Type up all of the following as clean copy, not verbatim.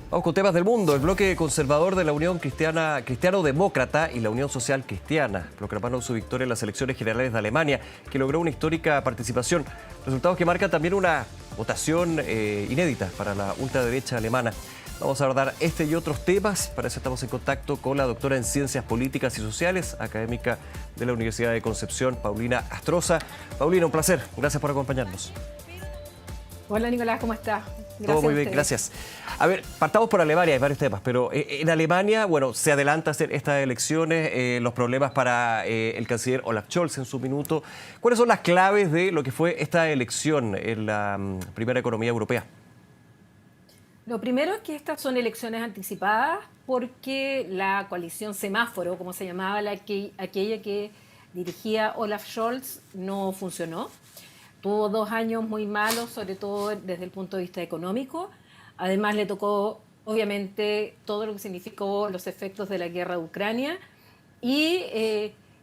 Vamos con temas del mundo. El bloque conservador de la Unión Cristiano-Demócrata y la Unión Social Cristiana proclamaron su victoria en las elecciones generales de Alemania, que logró una histórica participación. Resultados que marcan también una votación inédita para la ultraderecha alemana. Vamos a abordar este y otros temas. Para eso estamos en contacto con la doctora en Ciencias Políticas y Sociales, académica de la Universidad de Concepción, Paulina Astroza. Paulina, un placer. Gracias por acompañarnos. Hola Nicolás, ¿cómo estás? Todo muy bien, gracias. A ver, partamos por Alemania, hay varios temas, pero en Alemania, bueno, se adelanta a hacer estas elecciones, los problemas para el canciller Olaf Scholz en su minuto. ¿Cuáles son las claves de lo que fue esta elección en la primera economía europea? Lo primero es que estas son elecciones anticipadas porque la coalición semáforo, como se llamaba aquella que dirigía Olaf Scholz, no funcionó. Tuvo 2 años muy malos, sobre todo desde el punto de vista económico. Además le tocó, obviamente, todo lo que significó los efectos de la guerra de Ucrania. Y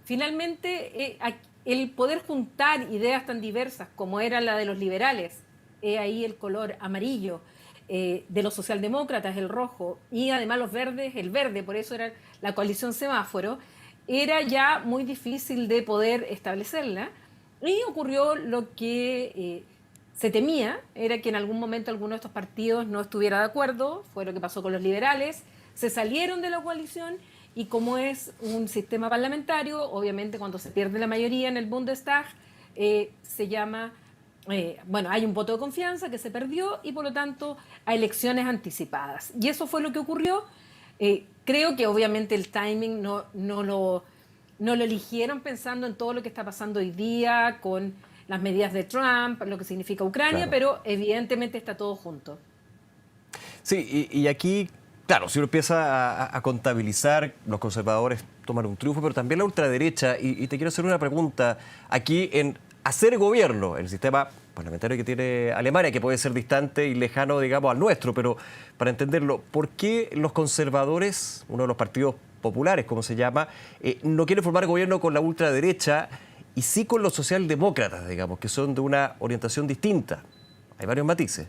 finalmente, el poder juntar ideas tan diversas como era la de los liberales, ahí el color amarillo, de los socialdemócratas, el rojo, y además los verdes, el verde, por eso era la coalición semáforo, era ya muy difícil de poder establecerla. Y ocurrió lo que se temía, era que en algún momento alguno de estos partidos no estuviera de acuerdo, fue lo que pasó con los liberales, se salieron de la coalición y como es un sistema parlamentario, obviamente cuando se pierde la mayoría en el Bundestag, se llama, hay un voto de confianza que se perdió y por lo tanto a elecciones anticipadas. Y eso fue lo que ocurrió. Creo que obviamente el timing no lo eligieron pensando en todo lo que está pasando hoy día con las medidas de Trump, lo que significa Ucrania, Claro. pero evidentemente está todo junto. Sí, y aquí, claro, si uno empieza a contabilizar, los conservadores toman un triunfo, pero también la ultraderecha, y te quiero hacer una pregunta, aquí en hacer gobierno, el sistema parlamentario que tiene Alemania, que puede ser distante y lejano, digamos, al nuestro, pero para entenderlo, ¿por qué los conservadores, uno de los partidos populares, como se llama, no quieren formar gobierno con la ultraderecha y sí con los socialdemócratas, digamos, que son de una orientación distinta? Hay varios matices.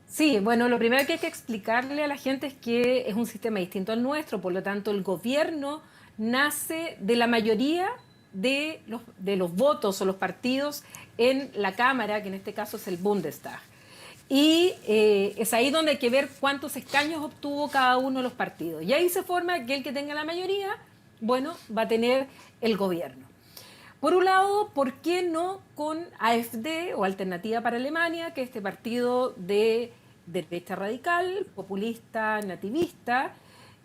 Sí, bueno, lo primero que hay que explicarle a la gente es que es un sistema distinto al nuestro, por lo tanto el gobierno nace de la mayoría de los votos o los partidos en la Cámara, que en este caso es el Bundestag. Y es ahí donde hay que ver cuántos escaños obtuvo cada uno de los partidos. Y ahí se forma que el que tenga la mayoría, bueno, va a tener el gobierno. Por un lado, ¿por qué no con AfD o Alternativa para Alemania, que es este partido de derecha radical, populista, nativista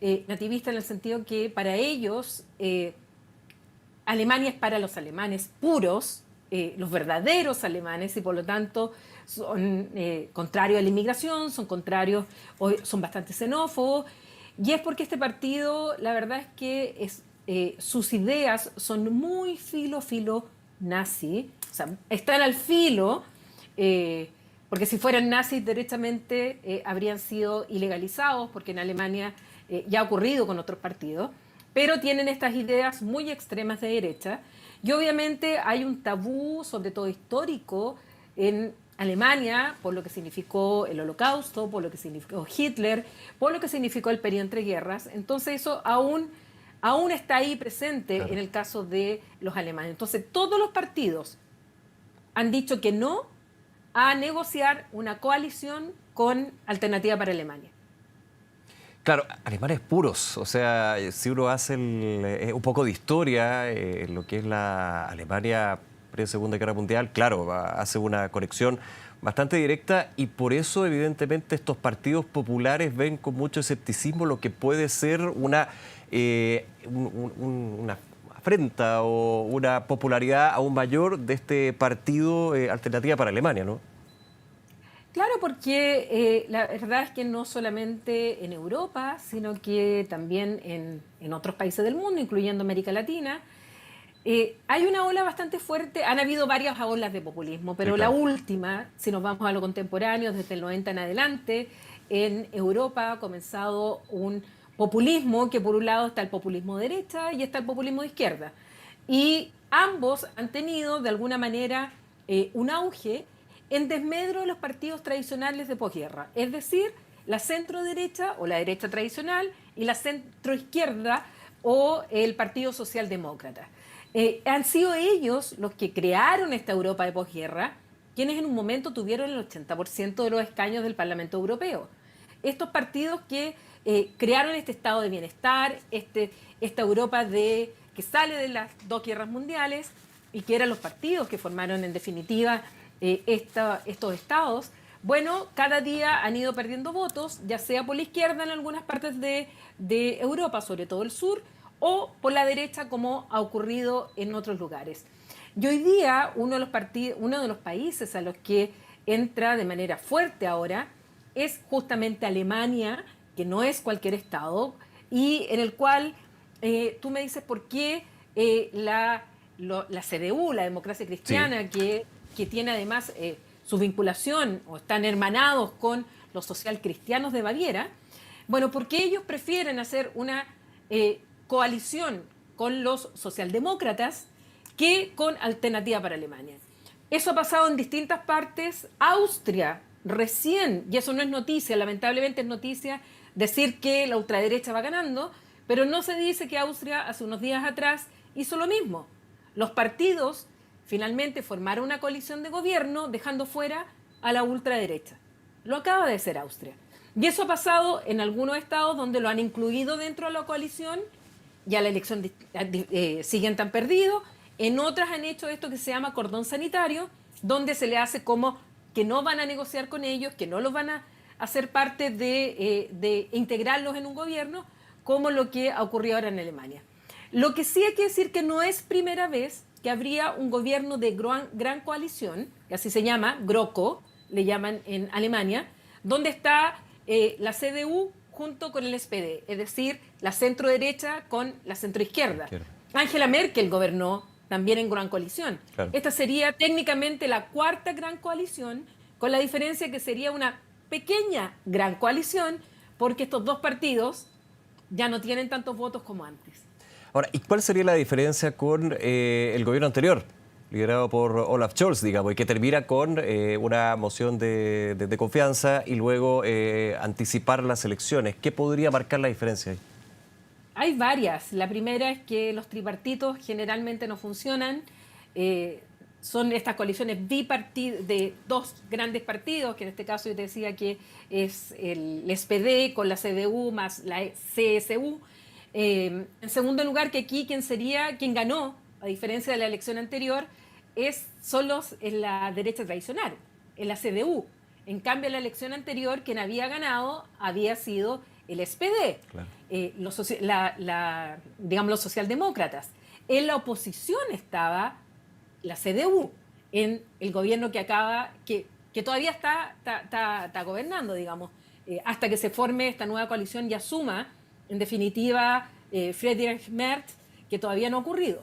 en el sentido que para ellos Alemania es para los alemanes puros, los verdaderos alemanes, y por lo tanto son contrarios a la inmigración, son bastante xenófobos, y es porque este partido, la verdad es que sus ideas son muy filo nazi, o sea, están al filo, porque si fueran nazis derechamente habrían sido ilegalizados, porque en Alemania ya ha ocurrido con otros partidos, pero tienen estas ideas muy extremas de derecha, y obviamente hay un tabú, sobre todo histórico, en Alemania, por lo que significó el Holocausto, por lo que significó Hitler, por lo que significó el periodo entre guerras. Entonces eso aún está ahí presente, claro, en el caso de los alemanes. Entonces todos los partidos han dicho que no a negociar una coalición con Alternativa para Alemania. Claro, alemanes puros, o sea, si uno hace un poco de historia, lo que es la Alemania pre-Segunda Guerra Mundial, claro, hace una conexión bastante directa y por eso evidentemente estos partidos populares ven con mucho escepticismo lo que puede ser una afrenta o una popularidad aún mayor de este partido Alternativa para Alemania, ¿no? Claro, porque la verdad es que no solamente en Europa, sino que también en otros países del mundo, incluyendo América Latina, hay una ola bastante fuerte. Han habido varias olas de populismo, pero sí, claro, la última, si nos vamos a lo contemporáneo, desde el 90 en adelante, en Europa ha comenzado un populismo que por un lado está el populismo de derecha y está el populismo de izquierda. Y ambos han tenido de alguna manera un auge en desmedro de los partidos tradicionales de posguerra. Es decir, la centro derecha o la derecha tradicional y la centro izquierda o el Partido Socialdemócrata. Han sido ellos los que crearon esta Europa de posguerra, quienes en un momento tuvieron el 80% de los escaños del Parlamento Europeo. Estos partidos que crearon este estado de bienestar, esta Europa que sale de las dos guerras mundiales y que eran los partidos que formaron en definitiva estos estados, bueno, cada día han ido perdiendo votos, ya sea por la izquierda en algunas partes de Europa, sobre todo el sur, o por la derecha, como ha ocurrido en otros lugares. Y hoy día uno de los países a los que entra de manera fuerte ahora es justamente Alemania, que no es cualquier estado, y en el cual tú me dices por qué la CDU, la democracia cristiana, sí, que tiene además su vinculación o están hermanados con los socialcristianos de Baviera, bueno, porque ellos prefieren hacer una coalición con los socialdemócratas que con Alternativa para Alemania. Eso ha pasado en distintas partes. Austria, recién, y eso no es noticia, lamentablemente es noticia decir que la ultraderecha va ganando, pero no se dice que Austria hace unos días atrás hizo lo mismo. Los partidos finalmente formaron una coalición de gobierno dejando fuera a la ultraderecha. Lo acaba de hacer Austria. Y eso ha pasado en algunos estados donde lo han incluido dentro de la coalición, ya la elección siguiente han perdido. En otras han hecho esto que se llama cordón sanitario, donde se le hace como que no van a negociar con ellos, que no los van a hacer parte de integrarlos en un gobierno, como lo que ha ocurrido ahora en Alemania. Lo que sí hay que decir que no es primera vez que habría un gobierno de gran coalición, que así se llama, GroKo, le llaman en Alemania, donde está la CDU junto con el SPD, es decir, la centro derecha con la centro izquierda. Angela Merkel gobernó también en gran coalición. Claro. Esta sería técnicamente la cuarta gran coalición, con la diferencia que sería una pequeña gran coalición, porque estos dos partidos ya no tienen tantos votos como antes. Ahora, ¿y cuál sería la diferencia con el gobierno anterior, liderado por Olaf Scholz, digamos, y que termina con una moción de confianza y luego anticipar las elecciones? ¿Qué podría marcar la diferencia ahí? Hay varias. La primera es que los tripartitos generalmente no funcionan. Son estas coaliciones bipartidas de dos grandes partidos, que en este caso yo te decía que es el SPD con la CDU más la CSU. En segundo lugar, que aquí quien ganó, a diferencia de la elección anterior, es la derecha tradicional, es la CDU. En cambio, en la elección anterior, quien había ganado había sido el SPD, claro. Digamos los socialdemócratas. En la oposición estaba la CDU, en el gobierno que todavía está gobernando, digamos, hasta que se forme esta nueva coalición y asuma, en definitiva, Friedrich Merz, que todavía no ha ocurrido.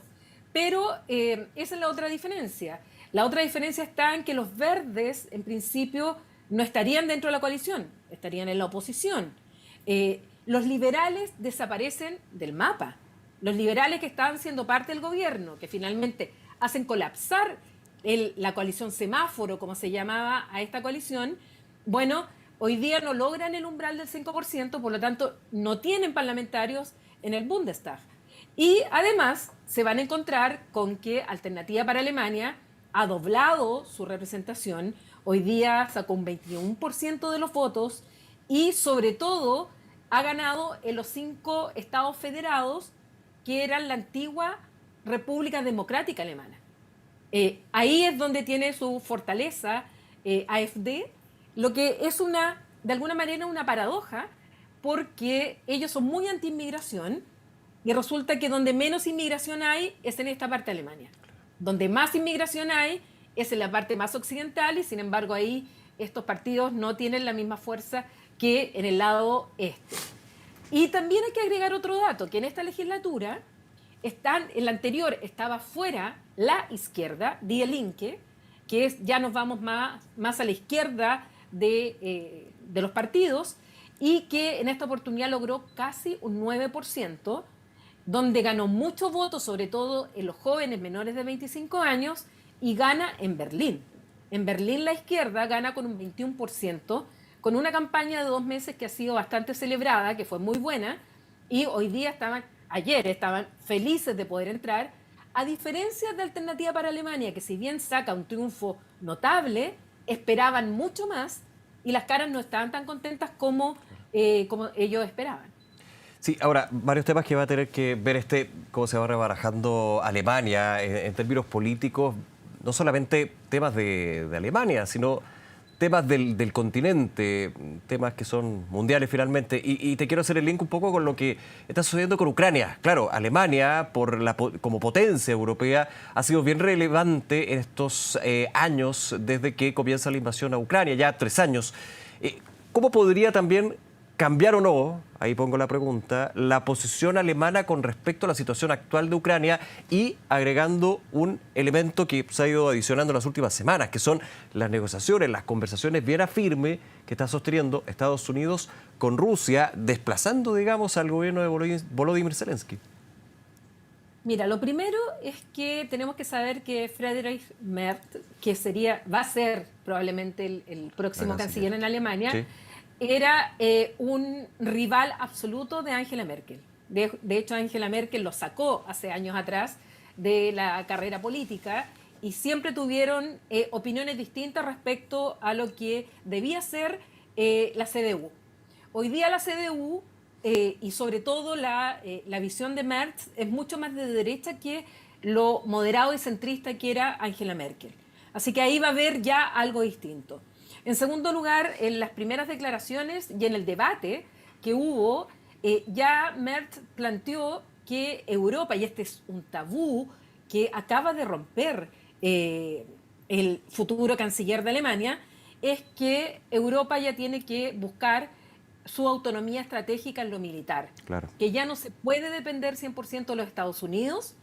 Pero esa es la otra diferencia. La otra diferencia está en que los verdes, en principio, no estarían dentro de la coalición, estarían en la oposición. Los liberales desaparecen del mapa. Los liberales que estaban siendo parte del gobierno, que finalmente hacen colapsar la coalición semáforo, como se llamaba a esta coalición, bueno, hoy día no logran el umbral del 5%, por lo tanto no tienen parlamentarios en el Bundestag. Y además se van a encontrar con que Alternativa para Alemania ha doblado su representación, hoy día sacó un 21% de los votos y sobre todo ha ganado en los 5 estados federados que eran la antigua República Democrática Alemana. Ahí es donde tiene su fortaleza AfD, lo que es de alguna manera una paradoja, porque ellos son muy anti-inmigración y resulta que donde menos inmigración hay es en esta parte de Alemania. Donde más inmigración hay es en la parte más occidental y sin embargo ahí estos partidos no tienen la misma fuerza que en el lado este. Y también hay que agregar otro dato, que en esta legislatura, en la anterior estaba fuera la izquierda, Die Linke, que ya nos vamos más a la izquierda de los partidos, y que en esta oportunidad logró casi un 9%, donde ganó muchos votos, sobre todo en los jóvenes menores de 25 años, y gana en Berlín. En Berlín la izquierda gana con un 21%, con una campaña de 2 meses que ha sido bastante celebrada, que fue muy buena, y hoy día ayer estaban felices de poder entrar, a diferencia de Alternativa para Alemania, que si bien saca un triunfo notable, esperaban mucho más y las caras no estaban tan contentas como ellos esperaban. Sí, ahora, varios temas que va a tener que ver cómo se va rebarajando Alemania en términos políticos, no solamente temas de Alemania, sino temas del continente, temas que son mundiales finalmente. Y te quiero hacer el link un poco con lo que está sucediendo con Ucrania. Claro, Alemania, como potencia europea, ha sido bien relevante en estos años desde que comienza la invasión a Ucrania, ya 3 años. ¿Cómo podría también cambiar o no, ahí pongo la pregunta, la posición alemana con respecto a la situación actual de Ucrania y agregando un elemento que se ha ido adicionando en las últimas semanas, que son las negociaciones, las conversaciones bien a firme que está sosteniendo Estados Unidos con Rusia, desplazando, digamos, al gobierno de Volodymyr Zelensky? Mira, lo primero es que tenemos que saber que Friedrich Merz, que va a ser probablemente el próximo canciller en Alemania, sí, era un rival absoluto de Angela Merkel. De hecho, Angela Merkel lo sacó hace años atrás de la carrera política y siempre tuvieron opiniones distintas respecto a lo que debía ser la CDU. Hoy día la CDU y sobre todo la visión de Merz es mucho más de derecha que lo moderado y centrista que era Angela Merkel. Así que ahí va a haber ya algo distinto. En segundo lugar, en las primeras declaraciones y en el debate que hubo, ya Merz planteó que Europa, y este es un tabú que acaba de romper el futuro canciller de Alemania, es que Europa ya tiene que buscar su autonomía estratégica en lo militar. Claro. Que ya no se puede depender 100% de los Estados Unidos,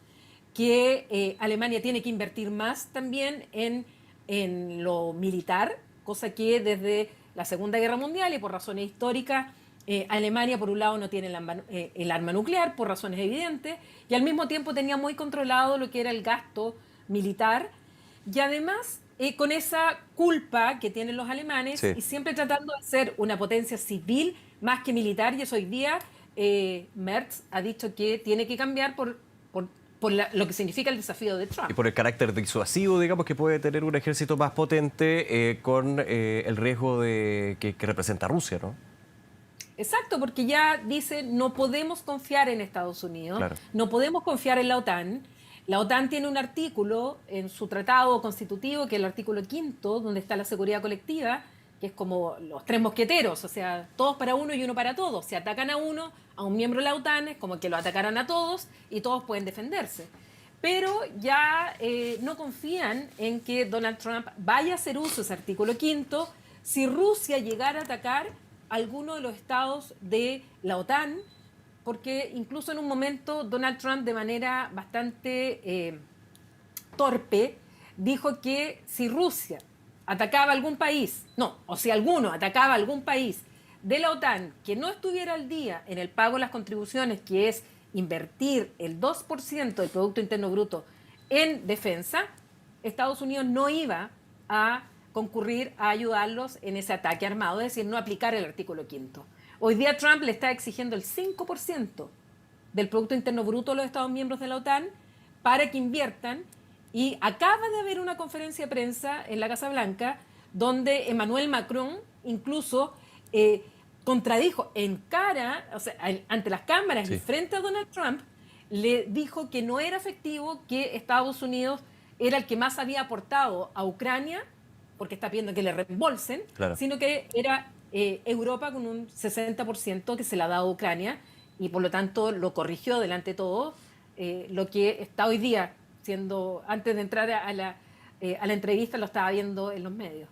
que Alemania tiene que invertir más también en lo militar, cosa que desde la Segunda Guerra Mundial y por razones históricas, Alemania por un lado no tiene el arma nuclear por razones evidentes y al mismo tiempo tenía muy controlado lo que era el gasto militar y además con esa culpa que tienen los alemanes, sí, y siempre tratando de ser una potencia civil más que militar, y eso hoy día Merz ha dicho que tiene que cambiar por lo que significa el desafío de Trump. Y por el carácter disuasivo, digamos, que puede tener un ejército más potente con el riesgo que representa Rusia, ¿no? Exacto, porque ya dice, no podemos confiar en Estados Unidos, claro, no podemos confiar en la OTAN. La OTAN tiene un artículo en su tratado constitutivo, que es el artículo 5, donde está la seguridad colectiva, que es como los 3 mosqueteros, o sea, todos para uno y uno para todos. Si atacan a uno, a un miembro de la OTAN, es como que lo atacaran a todos y todos pueden defenderse. Pero ya no confían en que Donald Trump vaya a hacer uso de ese artículo 5 si Rusia llegara a atacar a alguno de los estados de la OTAN, porque incluso en un momento Donald Trump de manera bastante torpe dijo que si Rusia atacaba a algún país, si alguno atacaba a algún país de la OTAN que no estuviera al día en el pago de las contribuciones, que es invertir el 2% del Producto Interno Bruto en defensa, Estados Unidos no iba a concurrir a ayudarlos en ese ataque armado, es decir, no aplicar el artículo 5. Hoy día Trump le está exigiendo el 5% del Producto Interno Bruto a los Estados miembros de la OTAN para que inviertan. Y acaba de haber una conferencia de prensa en la Casa Blanca donde Emmanuel Macron incluso contradijo ante las cámaras, sí, y frente a Donald Trump, le dijo que no era efectivo, que Estados Unidos era el que más había aportado a Ucrania, porque está pidiendo que le reembolsen, claro, sino que era Europa con un 60% que se le ha dado a Ucrania y por lo tanto lo corrigió delante de todo, lo que está hoy día siendo, antes de entrar a la entrevista lo estaba viendo en los medios.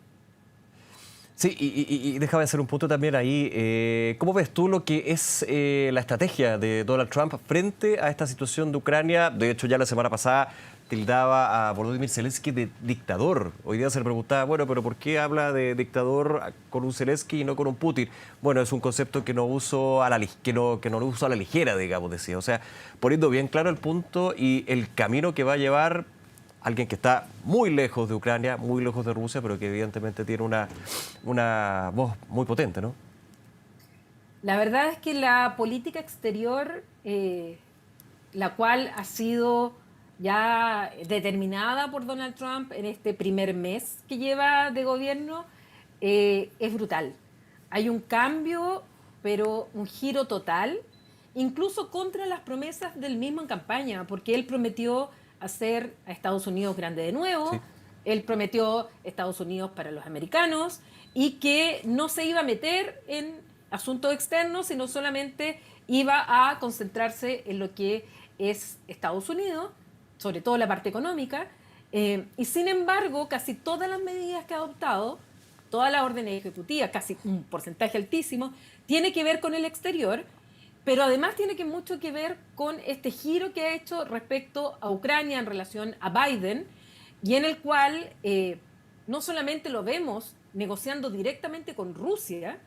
Sí, y déjame hacer un punto también ahí. ¿Cómo ves tú lo que es la estrategia de Donald Trump frente a esta situación de Ucrania? De hecho, ya la semana pasada tildaba a Volodymyr Zelensky de dictador. Hoy día se le preguntaba, bueno, pero ¿por qué habla de dictador con un Zelensky y no con un Putin? Bueno, es un concepto que no uso que no lo uso a la ligera, digamos, decía. O sea, poniendo bien claro el punto y el camino que va a llevar alguien que está muy lejos de Ucrania, muy lejos de Rusia, pero que evidentemente tiene una voz muy potente, ¿no? La verdad es que la política exterior, la cual ha sido ya determinada por Donald Trump en este primer mes que lleva de gobierno, es brutal. Hay un cambio, pero un giro total, incluso contra las promesas del mismo en campaña, porque él prometió hacer a Estados Unidos grande de nuevo, Sí. él prometió Estados Unidos para los americanos y que no se iba a meter en asuntos externos, sino solamente iba a concentrarse en lo que es Estados Unidos, sobre todo la parte económica, y sin embargo, casi todas las medidas que ha adoptado, todas las órdenes ejecutivas, casi un porcentaje altísimo, tiene que ver con el exterior, pero además tiene mucho que ver con este giro que ha hecho respecto a Ucrania en relación a Biden, y en el cual no solamente lo vemos negociando directamente con Rusia,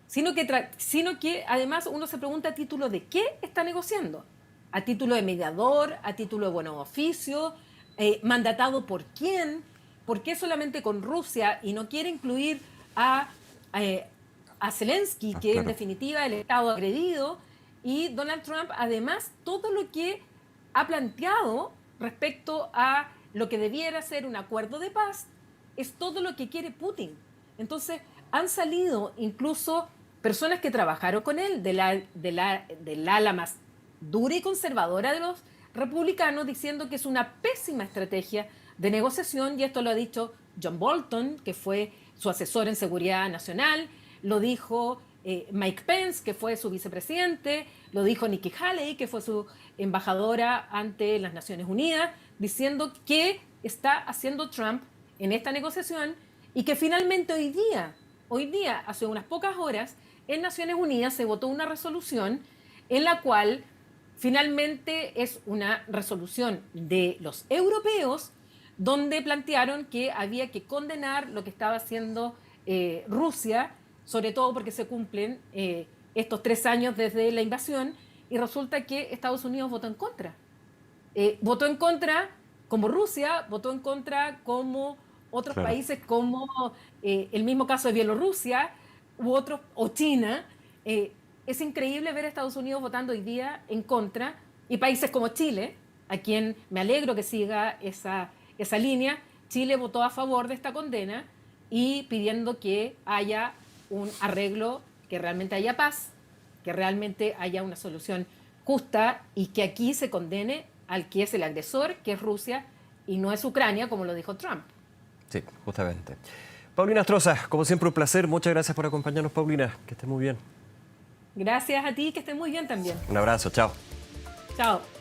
sino que además uno se pregunta a título de qué está negociando. A título de mediador, a título de buenos oficios, mandatado por quién, por qué solamente con Rusia y no quiere incluir a Zelensky, que en Claro. definitiva el Estado agredido, y Donald Trump, además, todo lo que ha planteado respecto a lo que debiera ser un acuerdo de paz, es todo lo que quiere Putin. Entonces, han salido incluso personas que trabajaron con él, del ala más dura y conservadora de los republicanos, diciendo que es una pésima estrategia de negociación, y esto lo ha dicho John Bolton, que fue su asesor en seguridad nacional, lo dijo Mike Pence, que fue su vicepresidente, lo dijo Nikki Haley, que fue su embajadora ante las Naciones Unidas, diciendo que está haciendo Trump en esta negociación y que finalmente hoy día, hace unas pocas horas, en Naciones Unidas se votó una resolución en la cual finalmente es una resolución de los europeos donde plantearon que había que condenar lo que estaba haciendo Rusia, sobre todo porque se cumplen estos 3 años desde la invasión, y resulta que Estados Unidos votó en contra. Votó en contra como Rusia, votó en contra como otros Claro. países como el mismo caso de Bielorrusia o China. Es increíble ver a Estados Unidos votando hoy día en contra, y países como Chile, a quien me alegro que siga esa línea. Chile votó a favor de esta condena y pidiendo que haya un arreglo, que realmente haya paz, que realmente haya una solución justa y que aquí se condene al que es el agresor, que es Rusia, y no es Ucrania, como lo dijo Trump. Sí, justamente. Paulina Astroza, como siempre un placer. Muchas gracias por acompañarnos, Paulina. Que estés muy bien. Gracias a ti, que estés muy bien también. Un abrazo, chao. Chao.